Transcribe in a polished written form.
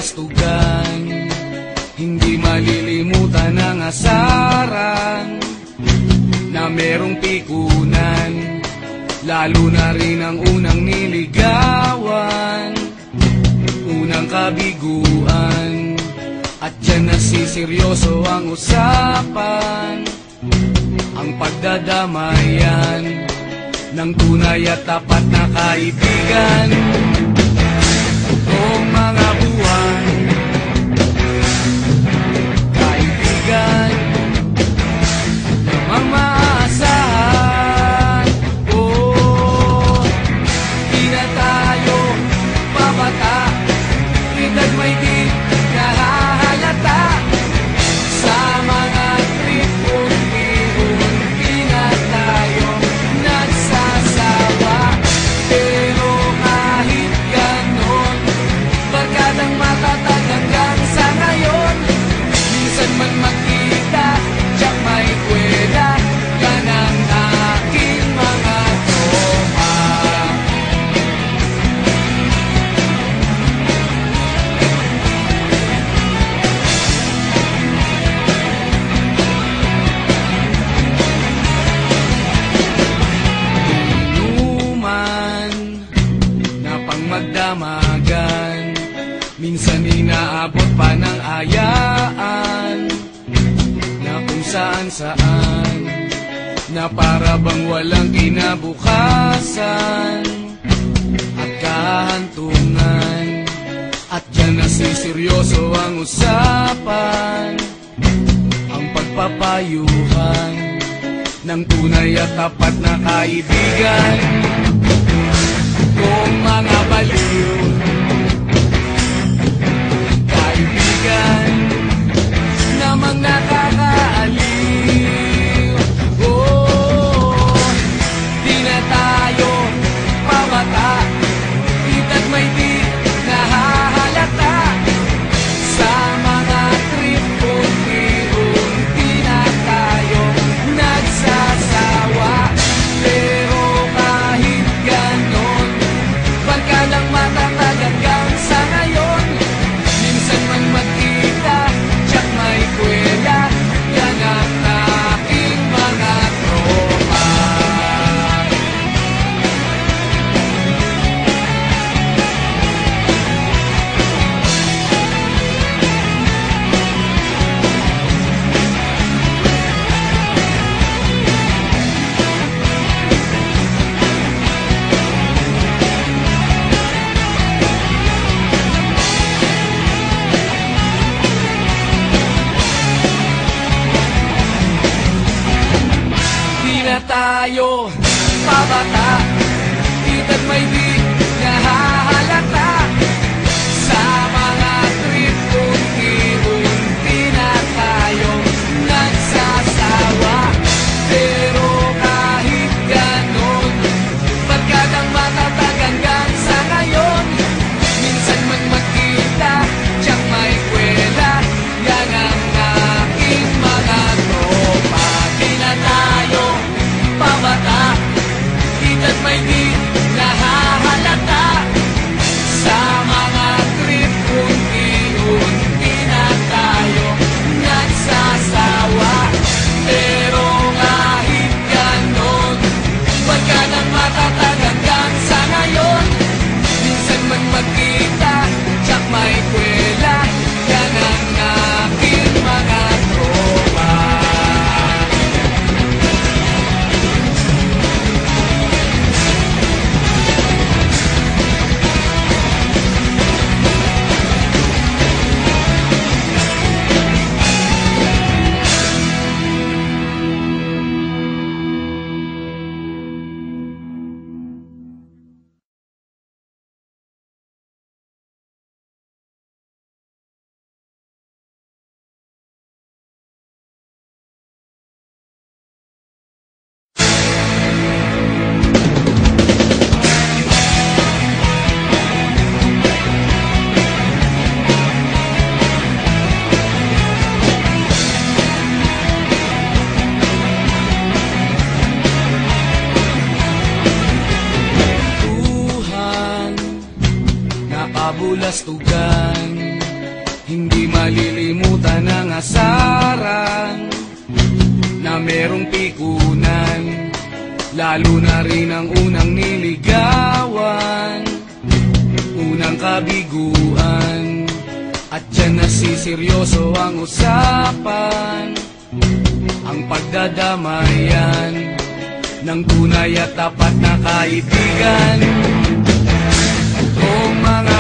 kabulastugan, hindi malilimutan ang asaran na merong pikunan, lalo na rin ang unang niligawan, unang kabiguan. At dyan nasiseryoso ang usapan, ang pagdadamayan ng tunay at tapat na kaibigan. Totoong mga buwan, kaibigan, namang maaasahan. Oh, di na tayo babata, edad may di nahahalata. Sa mga trip-un-tripon, di na tayo nagsasawa. Pero kahit ganon, barkadang matatag hanggang sa ngayon. Minsan man magkita, tiyak may kwela, yan ang aking mga tropa. Inuman na pang magdamagan, minsan inaabot pa ng ayaan, na kung saan-saan, na para bang walang kinabukasan at kahantungan. At dyan nasiseryoso ang usapan, ang pagpapayuhan ng tunay at tapat na kaibigan. Kung mga baliw, kaibigan, namang nakakaaliw. Oh, di na tayo pabata, edad may di nahahalata. Sa mga trip-un-tripon, di na tayo nagsasawa. Pero kahit ganon, barkadang matatag hanggang sa ngayon. Minsan man magkita, tiyak may kwela, yan ang aking mga tropa. Di na tayo pabata, edad may di nahahalata. Sa mga trip-un-tripon, di na tayo nagsasawa. Pero kahit ganon, barkadang matatag hanggang sa ngayon. Minsan man magkita, tiyak may kwela, yan ang aking mga tropa. Di na tayo pabata, edad may di nahahalata. Sa mga trip-un-tripon, di na tayo nagsasawa. Pero kahit ganon, barkadang matatag hanggang sa ngayon. Minsan man magkita, tiyak may kwela, yan ang aking mga tropa. kabulastugan, inasaran na merong pikunan, lalo na rin ang unang niligawan, unang kabiguan. At dyan nasiseryoso ang usapan, ang pagdadamayan ng tunay at tapat na kaibigan. Kung mga